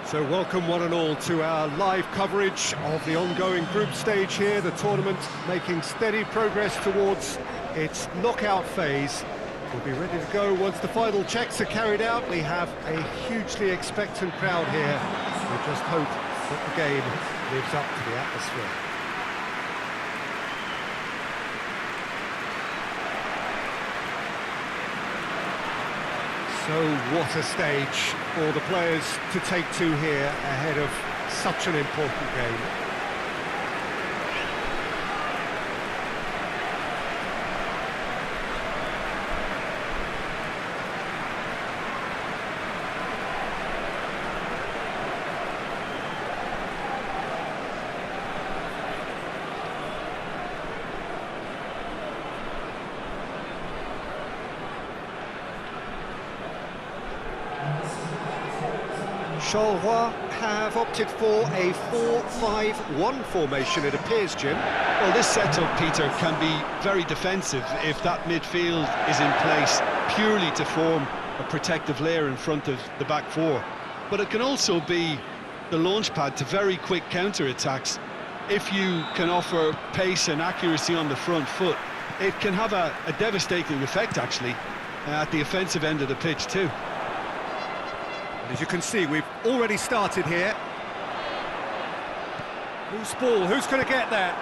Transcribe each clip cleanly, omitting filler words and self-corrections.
So welcome one and all to our live coverage of the ongoing group stage here, the tournament making steady progress towards its knockout phase. We'll be ready to go once the final checks are carried out. We have a hugely expectant crowd here. We just hope that the game lives up to the atmosphere. So what a stage for the players to take to here ahead of such an important game. Charleroi have opted for a 4-5-1 formation, it appears, Jim. Well, this setup, Peter, can be very defensive if that midfield is in place purely to form a protective layer in front of the back four. But it can also be the launch pad to very quick counter-attacks. If you can offer pace and accuracy on the front foot, it can have a devastating effect, actually, at the offensive end of the pitch too. As you can see, we've already started here. Loose ball, who's going to get that?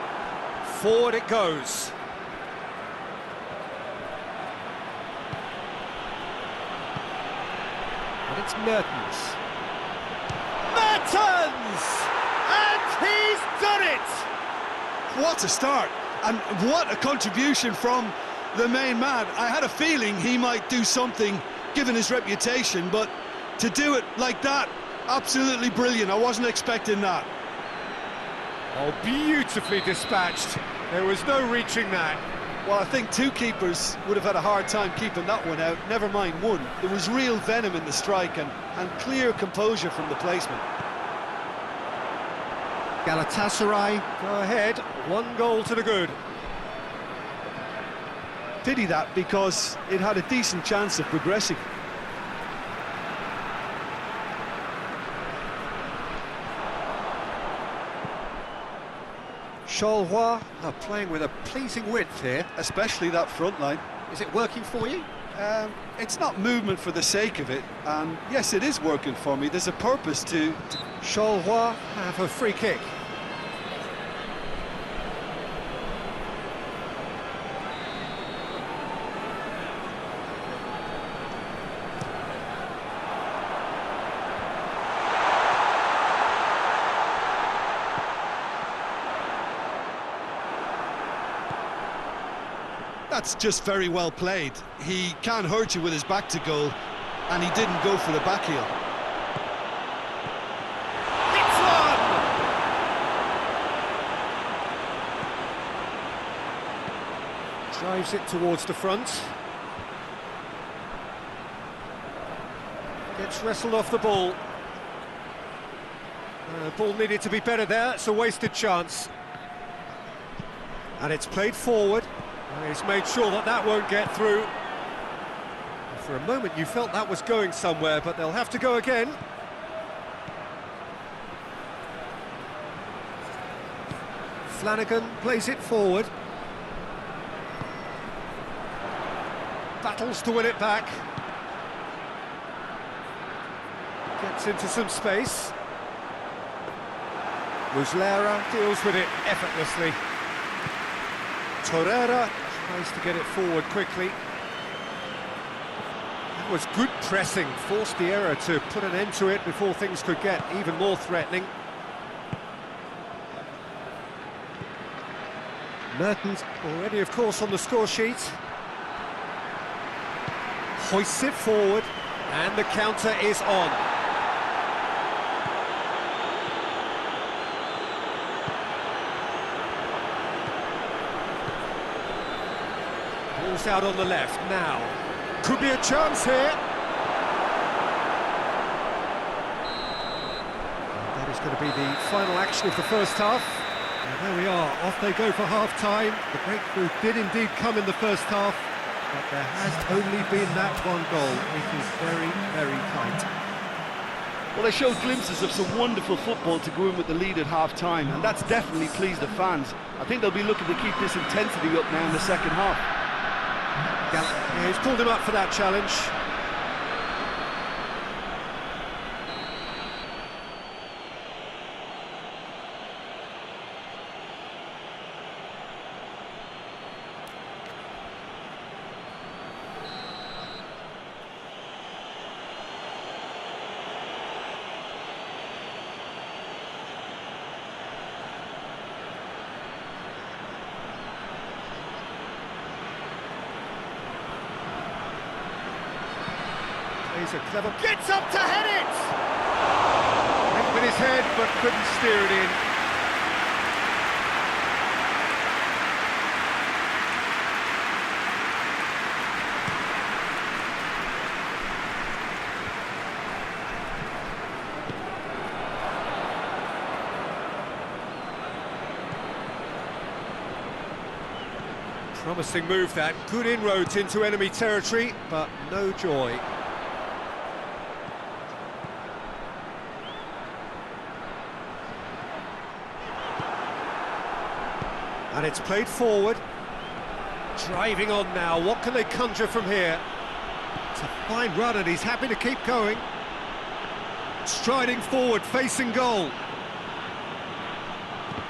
Forward it goes. And it's Mertens. Mertens! And he's done it! What a start, and what a contribution from the main man. I had a feeling he might do something, given his reputation, but to do it like that, absolutely brilliant. I wasn't expecting that. Oh, beautifully dispatched. There was no reaching that. Well, I think two keepers would have had a hard time keeping that one out, never mind one. There was real venom in the strike and clear composure from the placement. Galatasaray go ahead, 1 goal to the good. Pity that, because it had a decent chance of progressing. Charleroi are playing with a pleasing width here. Especially that front line. Is it working for you? It's not movement for the sake of it, and yes, it is working for me. There's a purpose to... Charleroi have a free kick. That's just very well played. He can't hurt you with his back to goal, and he didn't go for the back heel. It's one! Drives it towards the front. Gets wrestled off the ball. Ball needed to be better there, it's a wasted chance. And it's played forward. He's made sure that that won't get through. For a moment you felt that was going somewhere, but they'll have to go again. Flanagan plays it forward. Battles to win it back. Gets into some space. Muslera deals with it effortlessly. Torreira tries to get it forward quickly. That was good pressing, forced the error to put an end to it before things could get even more threatening. Mertens already, of course, on the score sheet. Hoists it forward, and the counter is on. Ball's out on the left now. Could be a chance here. And that is going to be the final action of the first half. And there we are, off they go for half-time. The breakthrough did indeed come in the first half, but there has only been that one goal. It is very, very tight. Well, they showed glimpses of some wonderful football to go in with the lead at half-time, and that's definitely pleased the fans. I think they'll be looking to keep this intensity up now in the second half. Yeah, he's pulled him up for that challenge. He's a clever... Gets up to head it! Went with his head, but couldn't steer it in. Promising move that. Good inroads into enemy territory, but no joy. And it's played forward. Driving on now, what can they conjure from here? It's a fine run and he's happy to keep going. Striding forward, facing goal.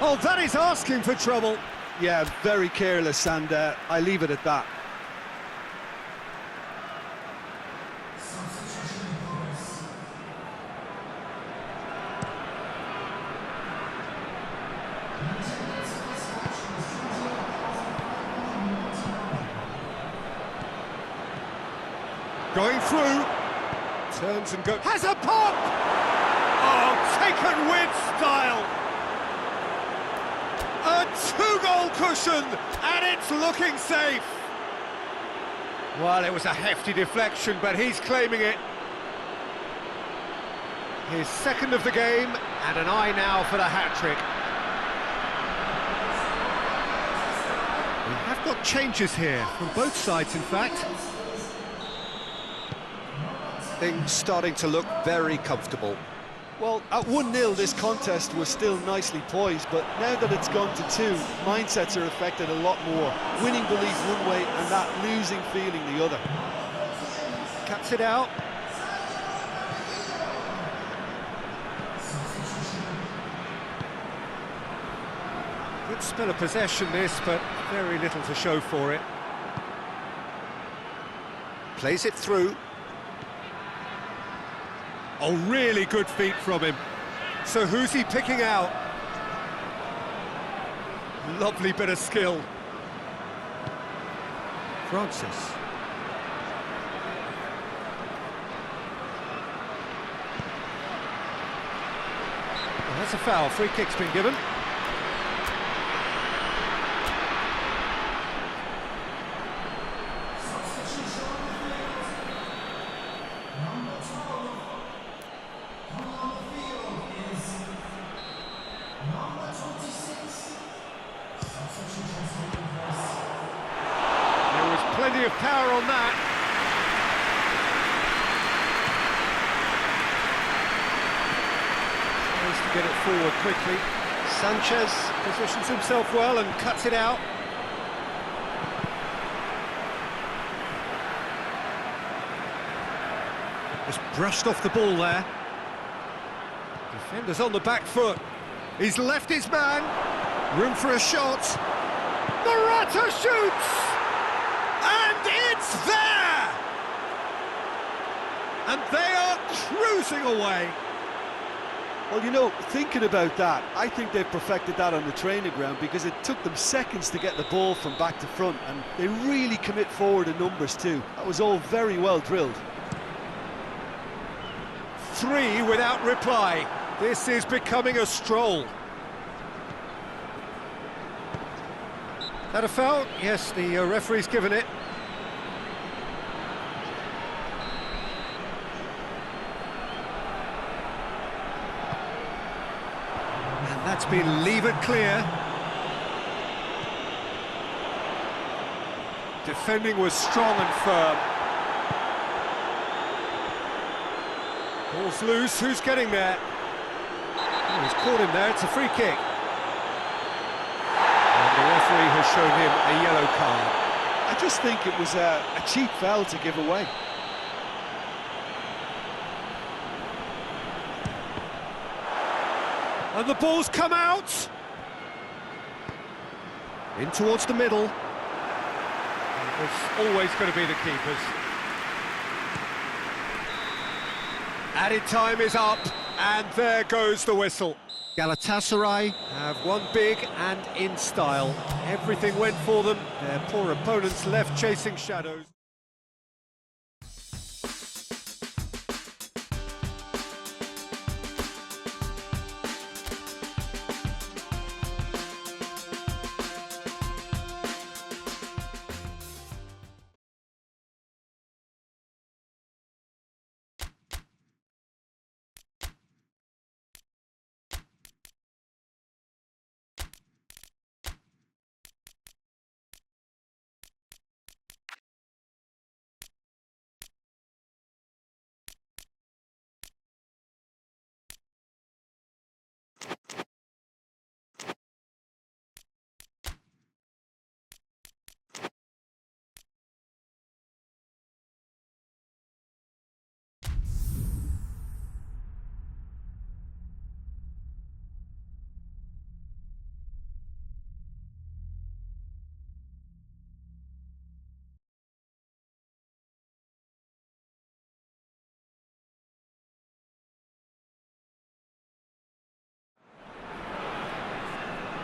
Oh, that is asking for trouble. Yeah, very careless, and I leave it at that. Going through, turns and goes, has a pop! Oh, taken with style! A two-goal cushion, and it's looking safe! Well, it was a hefty deflection, but he's claiming it. His second of the game, and an eye now for the hat-trick. We have got changes here, from both sides, in fact. Things starting to look very comfortable. Well, at 1-0 this contest was still nicely poised, but now that it's gone to 2, mindsets are affected a lot more. Winning belief one way and that losing feeling the other. Cuts it out. Good spell of possession this, but very little to show for it. Plays it through. Oh, really good feet from him. So who's he picking out? Lovely bit of skill. Francis. Well, that's a foul. Free kick's been given. Plenty of power on that. Tries to get it forward quickly. Sanchez positions himself well and cuts it out. Just brushed off the ball there. Defender's on the back foot. He's left his man. Room for a shot. Morata shoots! And it's there! And they are cruising away. Well, you know, thinking about that, I think they've perfected that on the training ground because it took them seconds to get the ball from back to front, and they really commit forward in numbers too. That was all very well drilled. 3 without reply. This is becoming a stroll. That a foul? Yes, the referee's given it. And that's been levered clear. Defending was strong and firm. Ball's loose, who's getting there? Oh, he's caught him there, it's a free kick. And the referee has shown him a yellow card. I just think it was a cheap foul to give away. And the ball's come out! In towards the middle. It's always going to be the keepers. Added time is up, and there goes the whistle. Galatasaray have won big and in style. Everything went for them. Their poor opponents left chasing shadows.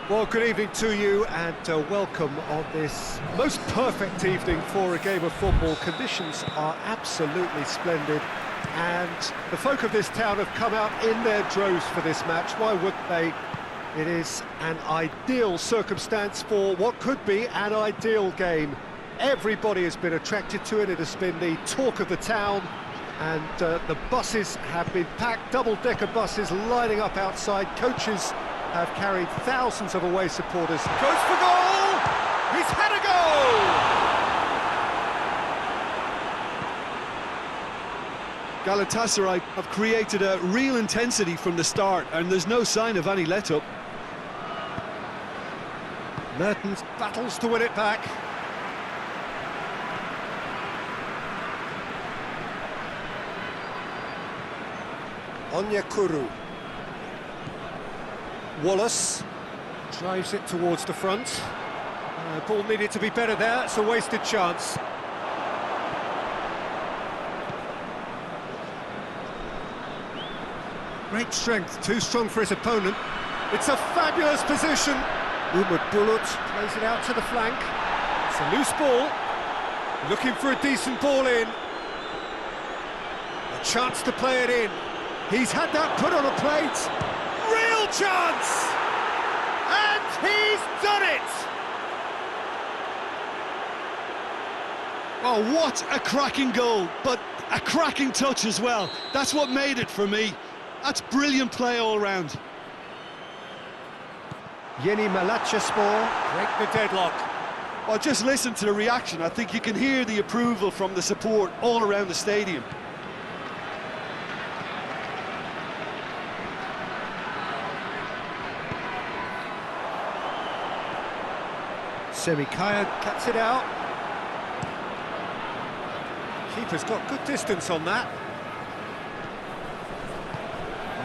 Well, good evening to you and welcome on this most perfect evening for a game of football. Conditions are absolutely splendid and the folk of this town have come out in their droves for this match. Why wouldn't they? It is an ideal circumstance for what could be an ideal game. Everybody has been attracted to it. It has been the talk of the town and the buses have been packed, double-decker buses lining up outside. Coaches have carried thousands of away supporters. Goes for goal! He's had a goal! Galatasaray have created a real intensity from the start and there's no sign of any let-up. Mertens battles to win it back. Onyekuru. Wallace drives it towards the front. Ball needed to be better there, it's a wasted chance. Great strength, too strong for his opponent. It's a fabulous position. Umut Bulut plays it out to the flank. It's a loose ball. Looking for a decent ball in. A chance to play it in. He's had that put on a plate. Real chance! And he's done it! Oh, what a cracking goal, but a cracking touch as well. That's what made it for me. That's brilliant play all round. Yeni Malatyaspor break the deadlock. Well, just listen to the reaction. I think you can hear the approval from the support all around the stadium. Semikaya cuts it out. Keeper's got good distance on that.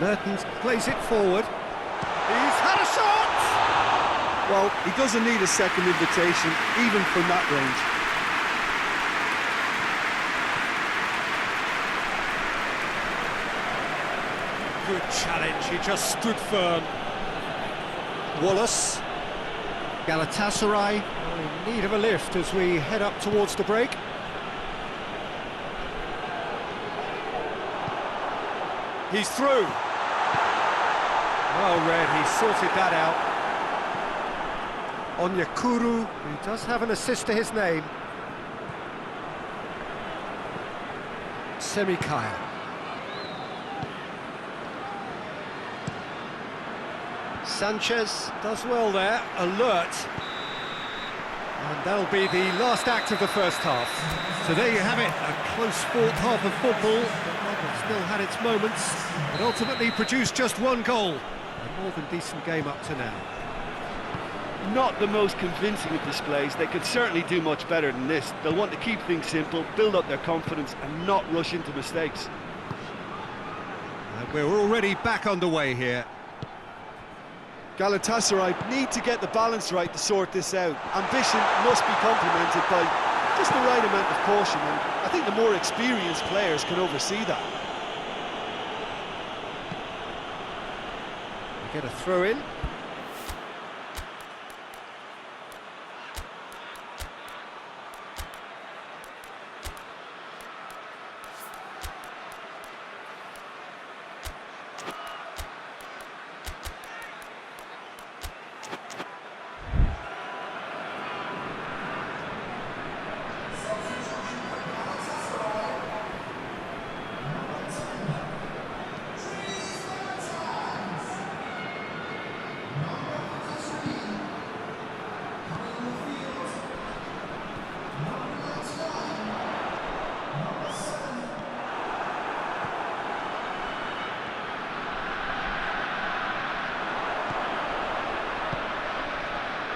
Mertens plays it forward. He's had a shot! Well, he doesn't need a second invitation, even from that range. Good challenge, he just stood firm. Wallace. Galatasaray in need of a lift as we head up towards the break. He's through. Well read, he sorted that out. Onyekuru, who does have an assist to his name. Semikaya. Sanchez does well there, alert. And that'll be the last act of the first half. So there you have it, a close fought half of football. still had its moments, but ultimately produced just one goal. A more than decent game up to now. Not the most convincing of displays. They could certainly do much better than this. They'll want to keep things simple, build up their confidence and not rush into mistakes. And we're already back underway here. Galatasaray need to get the balance right to sort this out. Ambition must be complemented by just the right amount of caution, and I think the more experienced players can oversee that. We get a throw in.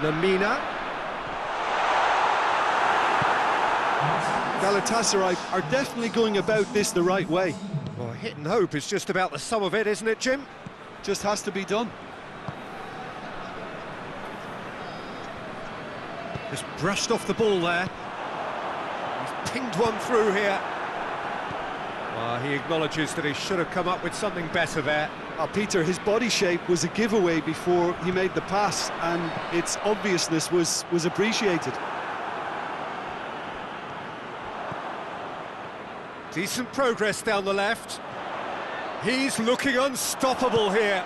Lamina. Galatasaray are definitely going about this the right way. Well, hit and hope is just about the sum of it, isn't it, Jim? Just has to be done. Just brushed off the ball there. He's pinged one through here. Well, he acknowledges that he should have come up with something better there. Peter, his body shape was a giveaway before he made the pass, and its obviousness was appreciated. Decent progress down the left. He's looking unstoppable here.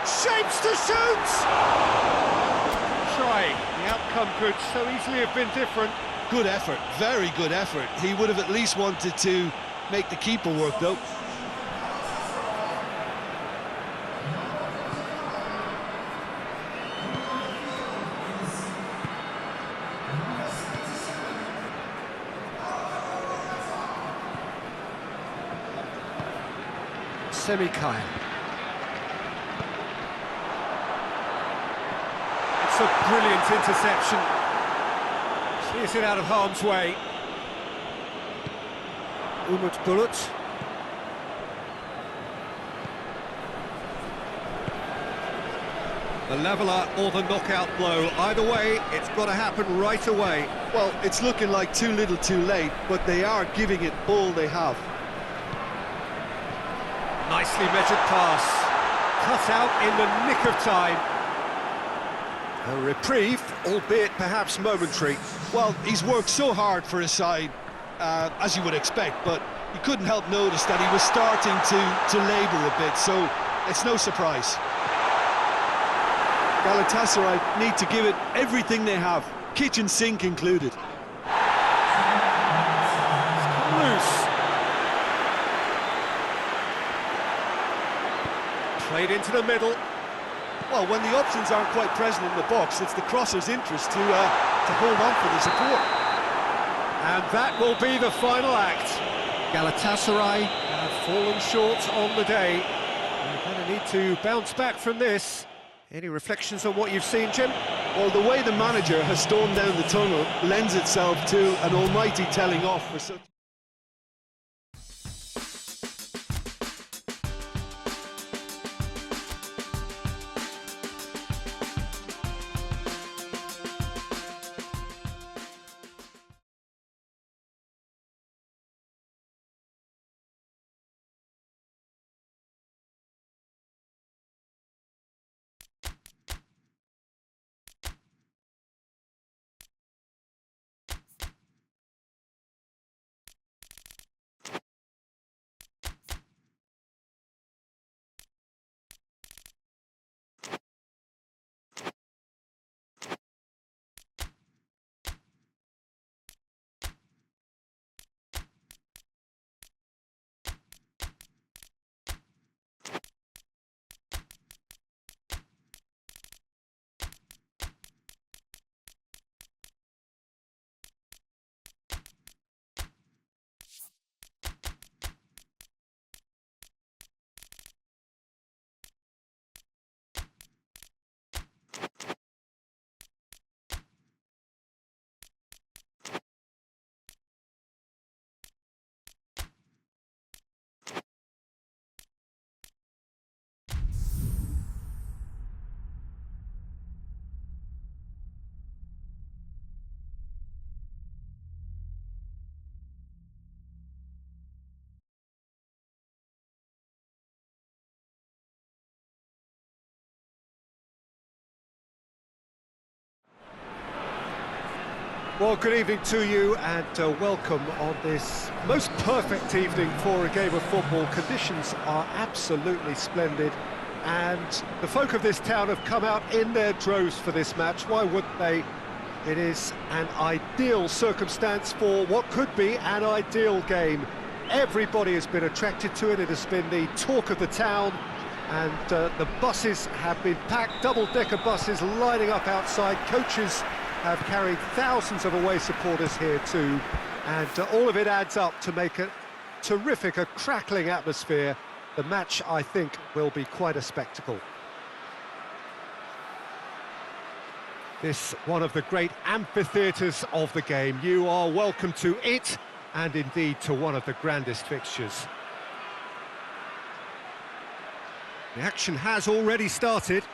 Shapes to shoot! Trying. The outcome could so easily have been different. Good effort, very good effort. He would have at least wanted to make the keeper work, though. Semikaya. It's a brilliant interception. Sees it out of harm's way. Umut. The leveller or the knockout blow. Either way, it's got to happen right away. Well, it's looking like too little too late, but they are giving it all they have. Nicely measured pass. Cut out in the nick of time. A reprieve, albeit perhaps momentary. Well, he's worked so hard for his side, as you would expect, but you couldn't help notice that he was starting to labour a bit, so it's no surprise. Galatasaray need to give it everything they have, kitchen sink included. Loose. Played into the middle. Well, when the options aren't quite present in the box, it's the crosser's interest to hold on for the support. And that will be the final act. Galatasaray have fallen short on the day. They're going to need to bounce back from this. Any reflections on what you've seen, Jim? Well, the way the manager has stormed down the tunnel lends itself to an almighty telling off for such... Well, good evening to you and welcome on this most perfect evening for a game of football. Conditions are absolutely splendid and the folk of this town have come out in their droves for this match. Why wouldn't they? It is an ideal circumstance for what could be an ideal game. Everybody has been attracted to it. It has been the talk of the town, and the buses have been packed, double-decker buses lining up outside. Coaches have carried thousands of away supporters here too, and all of it adds up to make a terrific, a crackling atmosphere. The match, I think, will be quite a spectacle. This one of the great amphitheatres of the game. You are welcome to it, and indeed to one of the grandest fixtures. The action has already started.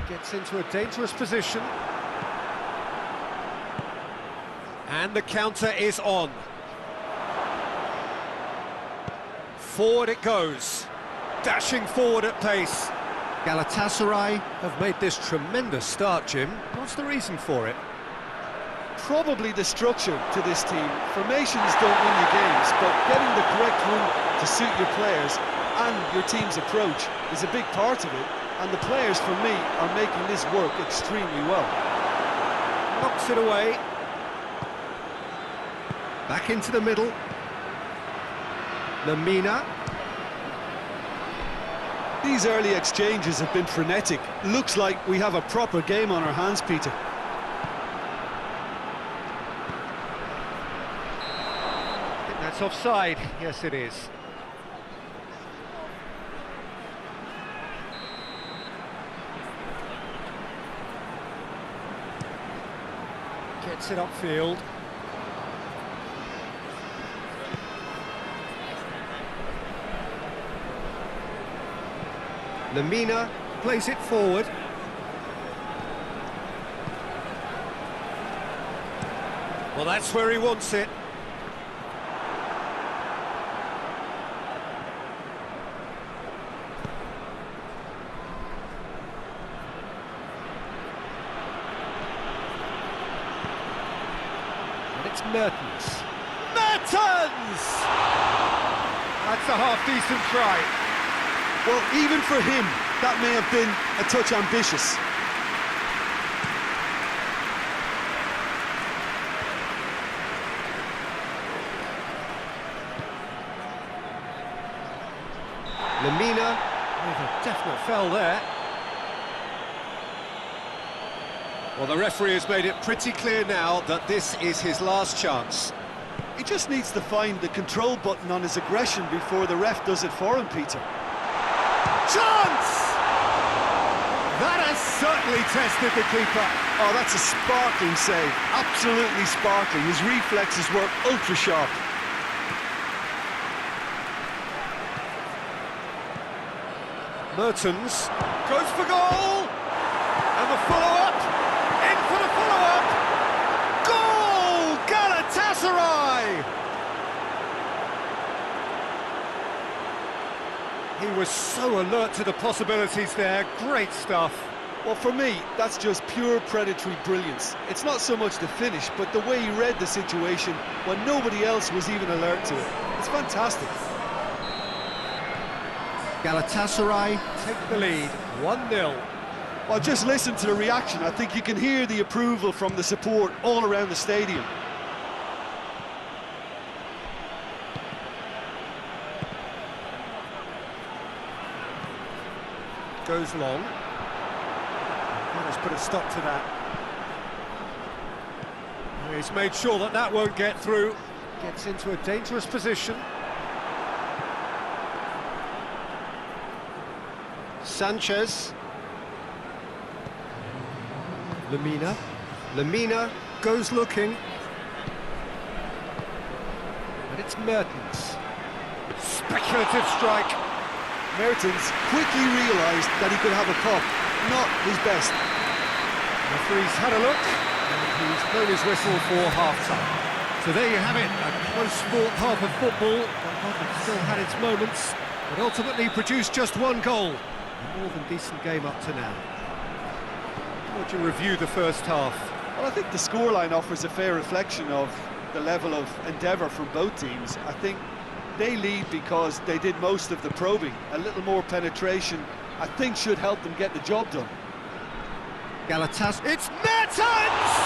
Gets into a dangerous position. And the counter is on. Forward it goes. Dashing forward at pace. Galatasaray have made this tremendous start, Jim. What's the reason for it? Probably the structure to this team. Formations don't win you games, but getting the correct route to suit your players and your team's approach is a big part of it. And the players, for me, are making this work extremely well. Knocks it away. Back into the middle. Lamina. These early exchanges have been frenetic. Looks like we have a proper game on our hands, Peter. I think that's offside. Yes, it is. Gets it upfield. Lamina plays it forward. Well, that's where he wants it. It's Mertens. Mertens! That's a half-decent try. Well, even for him, that may have been a touch ambitious. Lamina with a definite foul there. Well, the referee has made it pretty clear now that this is his last chance. He just needs to find the control button on his aggression before the ref does it for him, Peter. Chance! That has certainly tested the keeper. Oh, that's a sparkling save. Absolutely sparkling. His reflexes were ultra-sharp. Mertens goes for goal! And the follow-up! In for the follow-up! Goal! Galatasaray! He was so alert to the possibilities there. Great stuff. Well, for me, that's just pure predatory brilliance. It's not so much the finish, but the way he read the situation when nobody else was even alert to it. It's fantastic. Galatasaray take the lead, 1-0. Well, just listen to the reaction. I think you can hear the approval from the support all around the stadium. Goes long. Let's put a stop to that. He's made sure that that won't get through. Gets into a dangerous position. Sanchez. Lemina goes looking. And it's Mertens. Speculative strike. Mertens quickly realised that he could have a pop. Not his best. The referee's had a look, and he's blown his whistle for half-time. So there you have it, a close-fought half of football. It still had its moments, but ultimately produced just one goal. A more than decent game up to now. How would you review the first half? Well, I think the scoreline offers a fair reflection of the level of endeavour from both teams. I think they lead because they did most of the probing. A little more penetration, I think, should help them get the job done. Galatasaray. It's Mertens!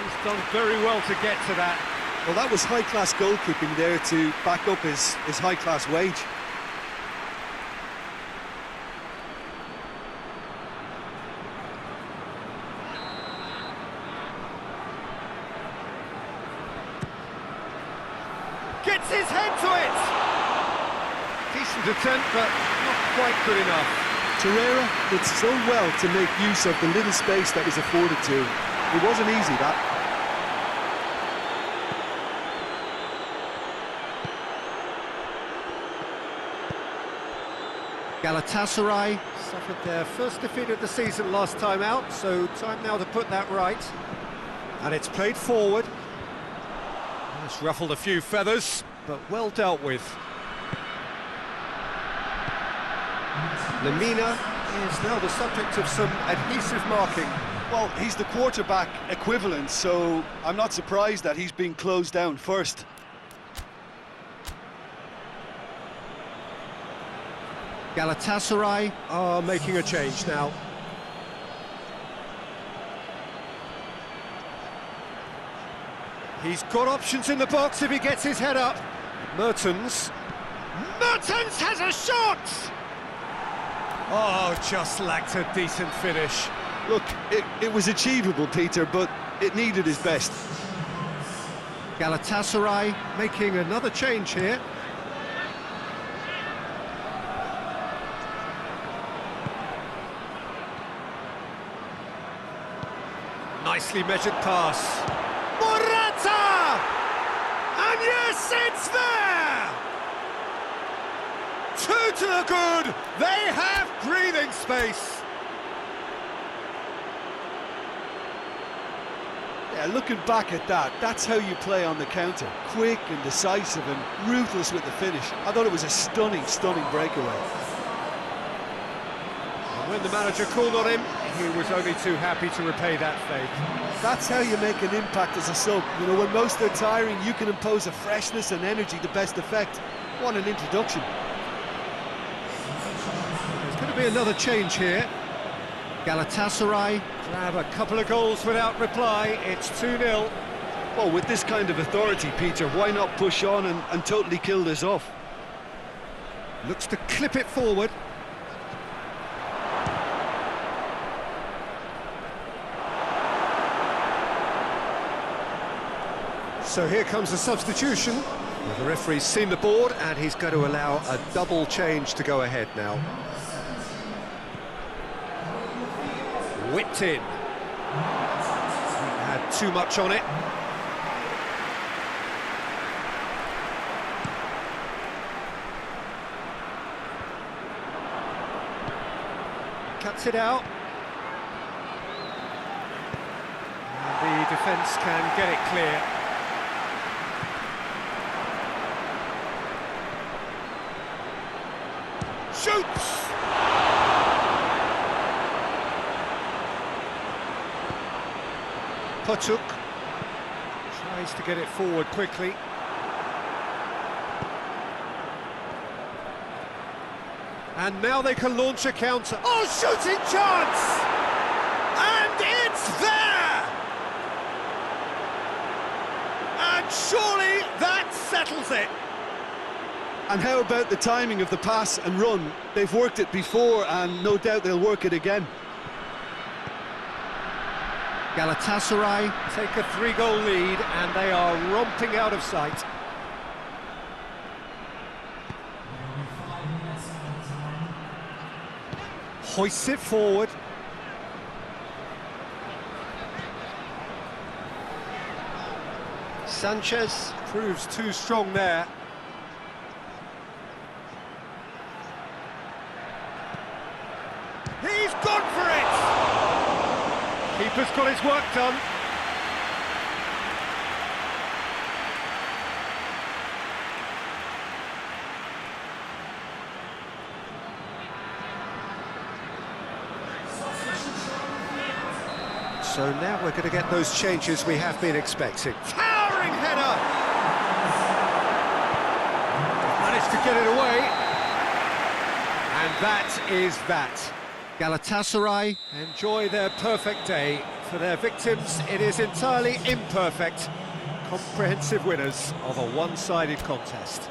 He's done very well to get to that. Well, that was high-class goalkeeping there to back up his high-class wage. Gets his head to it! Decent attempt, but not quite good enough. Torreira did so well to make use of the little space that was afforded to him. It wasn't easy, that. Galatasaray suffered their first defeat of the season last time out, so time now to put that right. And it's played forward. It's ruffled a few feathers, but well dealt with. Lemina is now the subject of some adhesive marking. Well, he's the quarterback equivalent, so I'm not surprised that he's been closed down first. Galatasaray are making a change now. He's got options in the box if he gets his head up. Mertens. Mertens has a shot! Oh, just lacked a decent finish. Look, it was achievable, Peter, but it needed his best. Galatasaray making another change here. Nicely measured pass. Morata! And yes, it's there! 2 to the good! They have breathing space! Yeah, looking back at that, that's how you play on the counter. Quick and decisive and ruthless with the finish. I thought it was a stunning, stunning breakaway. When the manager called on him, he was only too happy to repay that faith. That's how you make an impact as a sub. You know, when most are tiring, you can impose a freshness and energy to best effect. What an introduction. There's going to be another change here. Galatasaray grab a couple of goals without reply. It's 2-0. Well, with this kind of authority, Peter, why not push on and totally kill this off? Looks to clip it forward. So here comes the substitution. Well, the referee's seen the board and he's going to allow a double change to go ahead now. Whipped in. Had too much on it. Cuts it out. And the defence can get it clear. Shoots! Potuk tries to get it forward quickly. And now they can launch a counter. Oh, shooting chance! And it's there! And surely that settles it. And how about the timing of the pass and run? They've worked it before and no doubt they'll work it again. Galatasaray take a 3-goal lead and they are romping out of sight. Hoists it forward. Sanchez proves too strong there. He's gone for it! Keeper's got his work done. So now we're going to get those changes we have been expecting. Towering header! Managed to get it away. And that is that. Galatasaray enjoy their perfect day. For their victims, it is entirely imperfect. Comprehensive winners of a one-sided contest.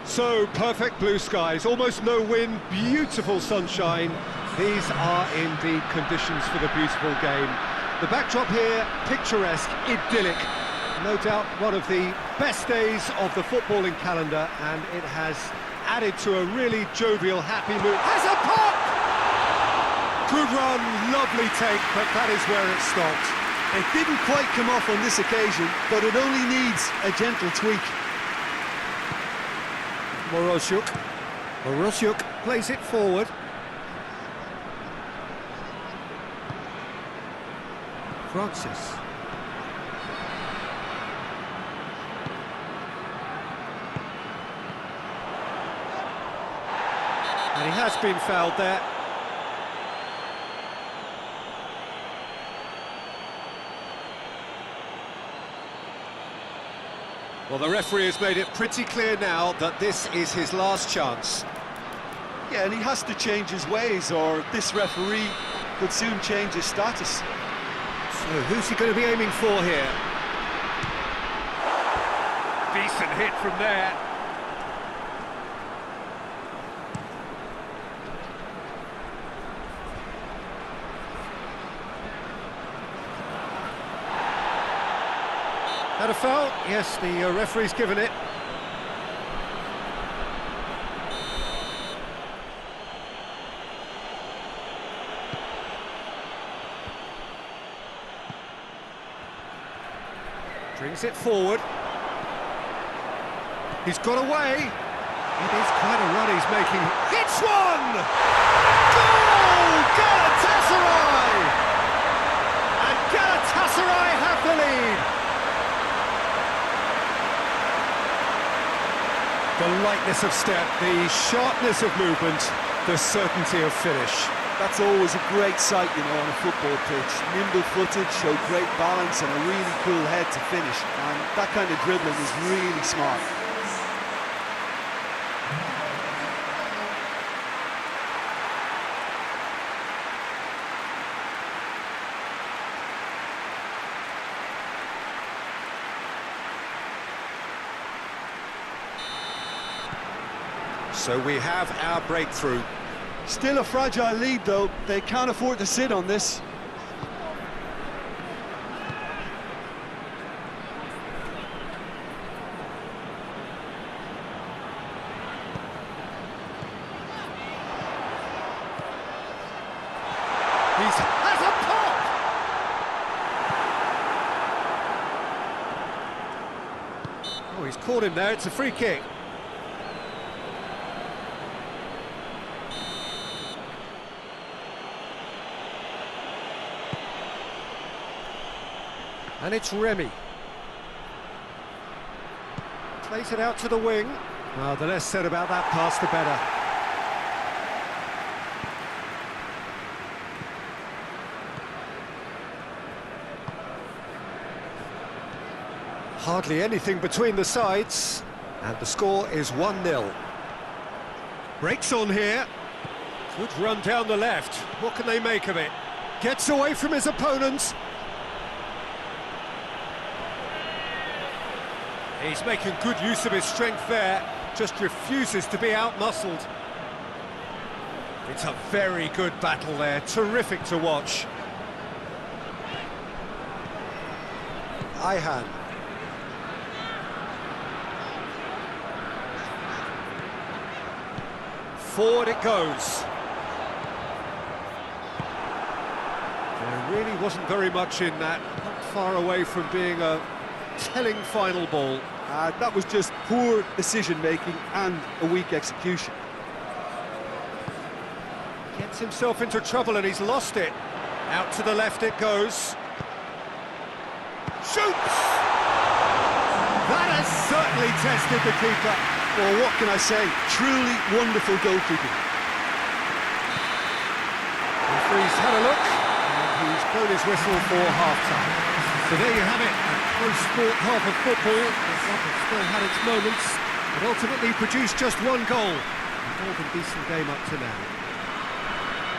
So, perfect blue skies, almost no wind, beautiful sunshine. These are indeed conditions for the beautiful game. The backdrop here, picturesque, idyllic. No doubt one of the best days of the footballing calendar, and it has added to a really jovial, happy mood. Has a pop! Good run, lovely take, but that is where it stopped. It didn't quite come off on this occasion, but it only needs a gentle tweak. Morozjuk plays it forward. Francis. And he has been fouled there. Well, the referee has made it pretty clear now that this is his last chance. Yeah, and he has to change his ways, or this referee could soon change his status. So who's he going to be aiming for here? Decent hit from there. Had a foul? Yes, the referee's given it. Brings it forward. He's got away. It is quite a run he's making. Hits one! Goal! Galatasaray! And Galatasaray have the lead. The lightness of step, the sharpness of movement, the certainty of finish. That's always a great sight, you know, on a football pitch. Nimble-footed, show great balance and a really cool head to finish. And that kind of dribbling is really smart. So we have our breakthrough. Still a fragile lead, though. They can't afford to sit on this. He has a pop! Oh, he's caught him there. It's a free kick. And it's Remy. Plays it out to the wing. Well, the less said about that pass, the better. Hardly anything between the sides. And the score is 1-0. Breaks on here. Good run down the left. What can they make of it? Gets away from his opponents. He's making good use of his strength there, just refuses to be out-muscled. It's a very good battle there, terrific to watch. Ihan. Forward it goes. There really wasn't very much in that, not far away from being a telling final ball. That was just poor decision-making and a weak execution. Gets himself into trouble and he's lost it. Out to the left it goes. Shoots! That has certainly tested the keeper. Well, what can I say? Truly wonderful goalkeeping. Referee's had a look and he's blown his whistle for half-time. So there you have it, a close sport half of football. The club has still had its moments, but ultimately produced just one goal. A more than decent game up to now.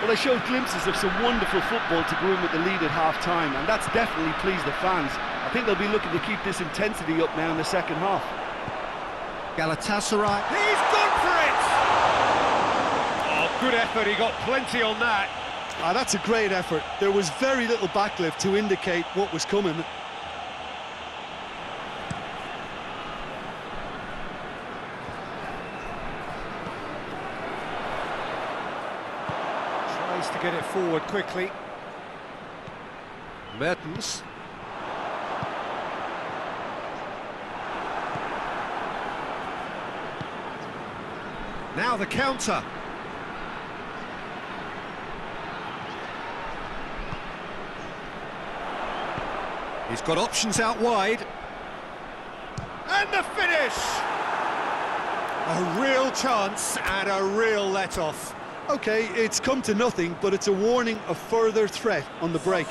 Well, they showed glimpses of some wonderful football to go in with the lead at half-time, and that's definitely pleased the fans. I think they'll be looking to keep this intensity up now in the second half. Galatasaray, he's gone for it! Oh, good effort, he got plenty on that. That's a great effort. There was very little backlift to indicate what was coming. Tries to get it forward quickly. Mertens. Now the counter. He's got options out wide. And the finish! A real chance and a real let-off. OK, it's come to nothing, but it's a warning of further threat on the break.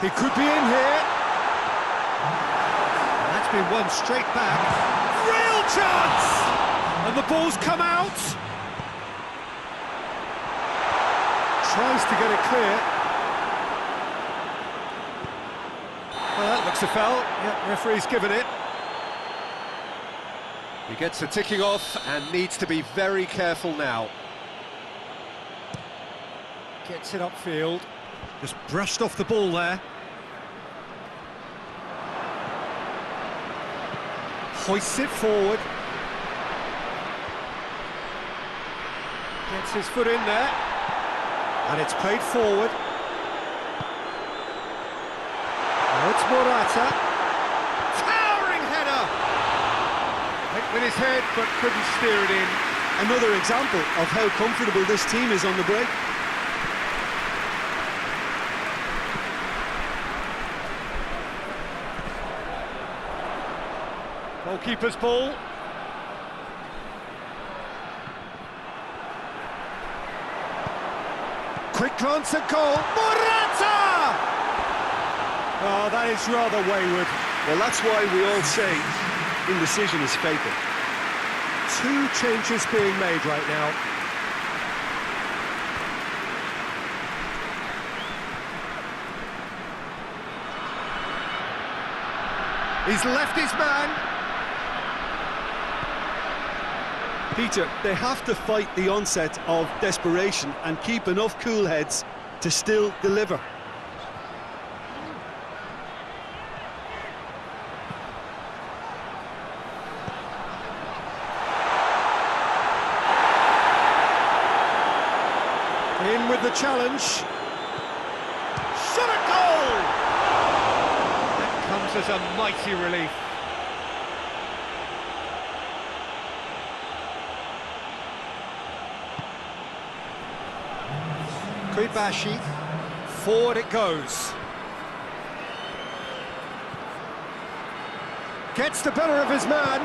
He could be in here. And that's been won straight back. Real chance! And the ball's come out. Tries to get it clear. Well, that looks a foul. Yep, referee's given it. He gets the ticking off and needs to be very careful now. Gets it upfield. Just brushed off the ball there. Hoists it forward. Gets his foot in there. And it's played forward. Now it's Morata. Towering header! Hit with his head, but couldn't steer it in. Another example of how comfortable this team is on the break. Goalkeeper's ball. Quick glance at goal. Morata! Oh, that is rather wayward. Well, that's why we all say indecision is fatal. Two changes being made right now. He's left his man. Peter, they have to fight the onset of desperation and keep enough cool heads to still deliver. In with the challenge. Shot at goal! That comes as a mighty relief. Kuibashi, forward it goes. Gets the better of his man.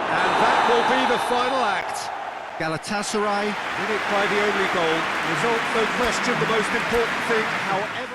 And that will be the final act. Galatasaray did it by the only goal. Result, no question, the most important thing, however...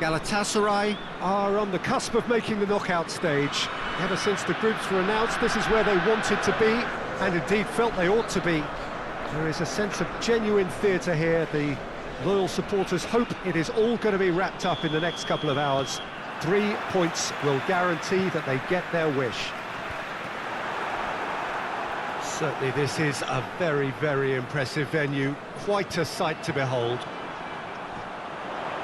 Galatasaray are on the cusp of making the knockout stage. Ever since the groups were announced, this is where they wanted to be, and indeed felt they ought to be. There is a sense of genuine theatre here. The loyal supporters hope it is all going to be wrapped up in the next couple of hours. 3 points will guarantee that they get their wish. Certainly this is a very, very impressive venue. Quite a sight to behold.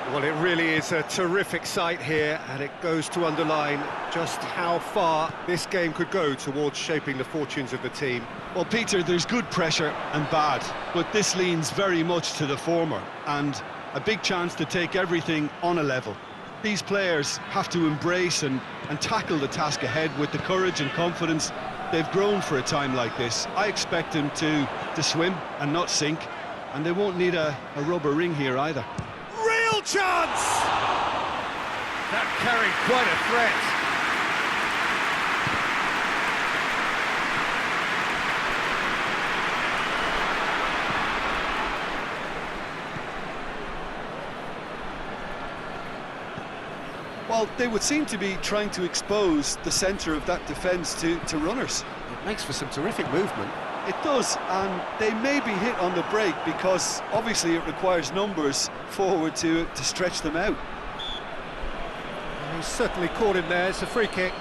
Well, it really is a terrific sight here, and it goes to underline just how far this game could go towards shaping the fortunes of the team. Well, Peter, there's good pressure and bad, but this leans very much to the former, and a big chance to take everything on a level. These players have to embrace and tackle the task ahead with the courage and confidence They've grown for a time like this. I expect them to swim and not sink, and they won't need a rubber ring here either. Real chance! That carried quite a threat. Well, they would seem to be trying to expose the centre of that defence to runners. It makes for some terrific movement. It does, and they may be hit on the break because obviously it requires numbers forward to stretch them out. He's certainly caught him there. It's a free kick.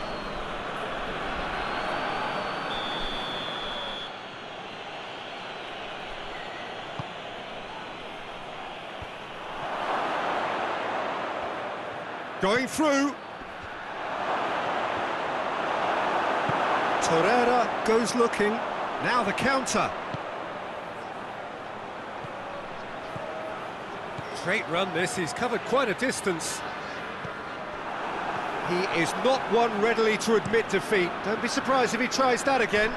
Going through. Torreira goes looking. Now the counter. Great run this, he's covered quite a distance. He is not one readily to admit defeat. Don't be surprised if he tries that again.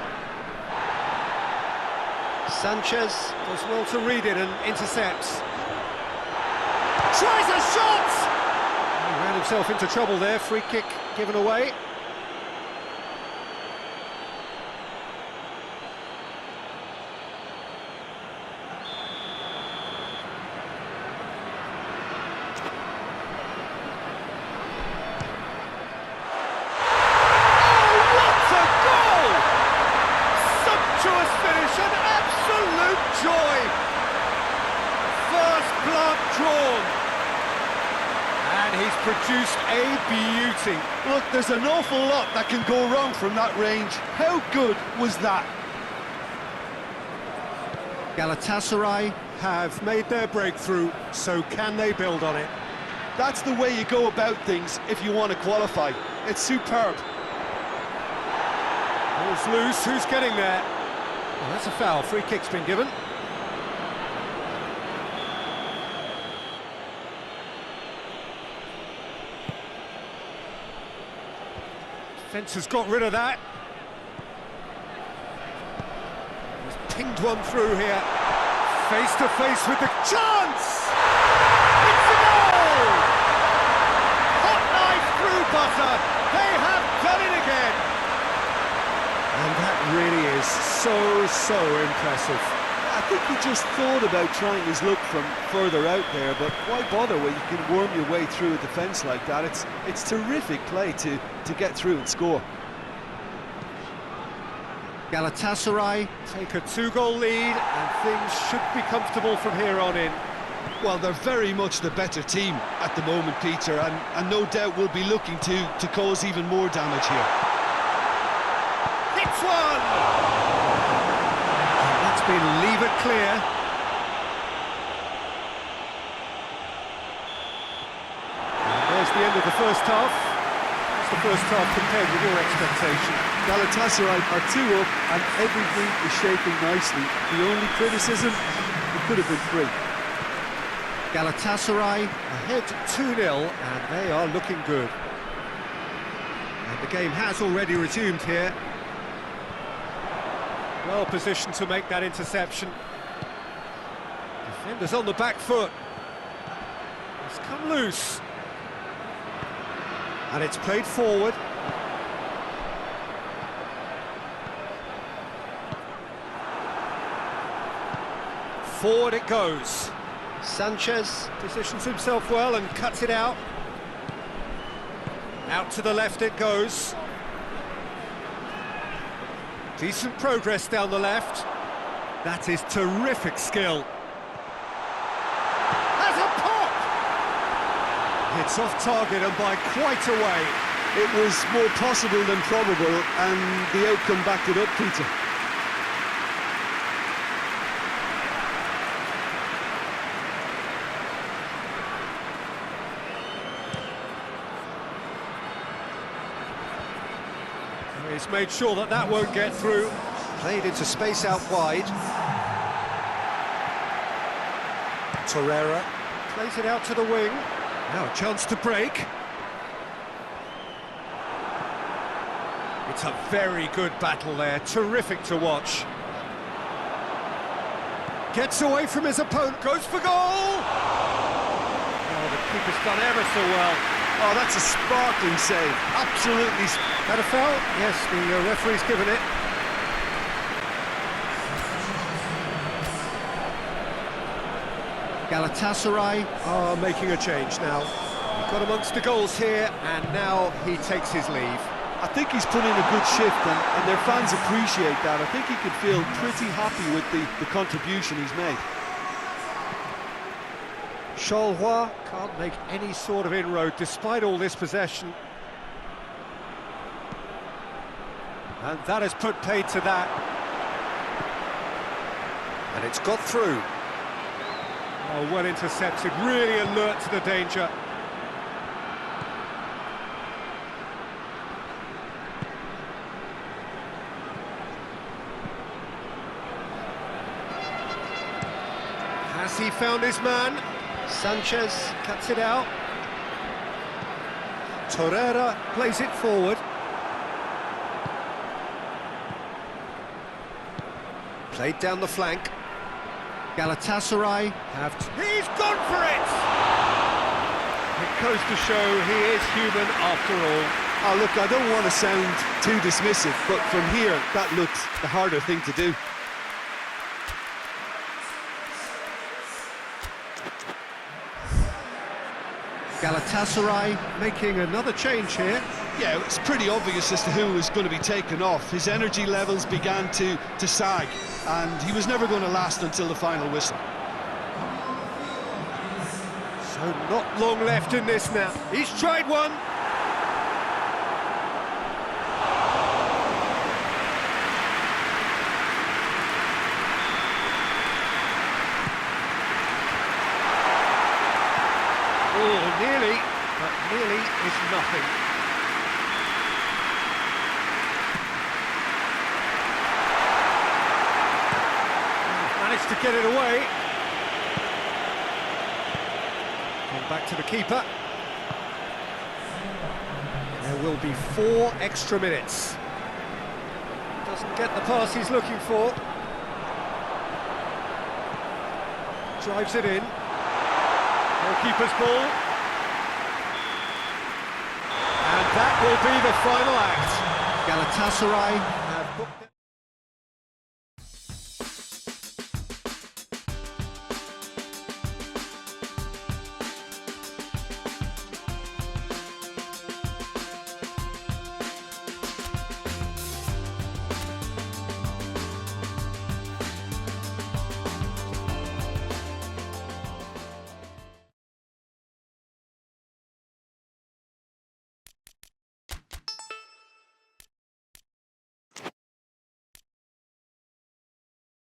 Sanchez does well to read it and intercepts. Tries a shot! He ran himself into trouble there, free kick given away. Joy! First blood drawn. And he's produced a beauty. Look, there's an awful lot that can go wrong from that range. How good was that? Galatasaray have made their breakthrough, so can they build on it? That's the way you go about things if you want to qualify. It's superb. Ball's loose, who's getting there? Well, that's a foul, free kick's been given. Defence has got rid of that. He's pinged one through here. Face to face with the chance! It's a goal! Hot knife through butter. They have done it again. And that really is so impressive. I think he just thought about trying his luck from further out there, but why bother when you can worm your way through a defence like that? It's terrific play to get through and score. Galatasaray take a 2-goal lead, and things should be comfortable from here on in. Well, they're very much the better team at the moment, Peter, and no doubt will be looking to cause even more damage here. Hits one! That's been levered clear. And there's the end of the first half. That's the first half compared with your expectation. Galatasaray are 2 up and everything is shaping nicely. The only criticism, it could have been 3. Galatasaray ahead 2-0 and they are looking good. And the game has already resumed here. Well positioned to make that interception. Defenders on the back foot. It's come loose. And it's played forward. Forward it goes. Sanchez positions himself well and cuts it out. Out to the left it goes. Decent progress down the left. That is terrific skill. Has a pop! It's off target and by quite a way. It was more possible than probable, and the outcome backed it up, Peter. He's made sure that that won't get through. Played into space out wide. Torreira Plays it out to the wing. Now a chance to break. It's a very good battle there, terrific to watch. Gets away from his opponent, goes for goal! Oh, the keeper's done ever so well. Oh, that's a sparkling save, absolutely. That a foul? Yes, the referee's given it. Galatasaray are making a change now. Got amongst the goals here, and now he takes his leave. I think he's put in a good shift, and their fans appreciate that. I think he could feel pretty happy with the contribution he's made. Charleroi can't make any sort of inroad despite all this possession. And that has put paid to that. And it's got through. Oh, well intercepted, really alert to the danger. Has he found his man? Sanchez cuts it out. Torreira plays it forward. Played down the flank. Galatasaray have... He's gone for it! It goes to show he is human after all. Oh, look, I don't want to sound too dismissive, but from here, that looks the harder thing to do. Galatasaray making another change here. Yeah, it's pretty obvious as to who was going to be taken off. His energy levels began to sag, and he was never going to last until the final whistle. So not long left in this now. He's tried one. Oh, nearly, but nearly is nothing. Managed to get it away. And back to the keeper. There will be 4 extra minutes. Doesn't get the pass he's looking for. Drives it in. Goalkeeper's ball. And that will be the final act. Galatasaray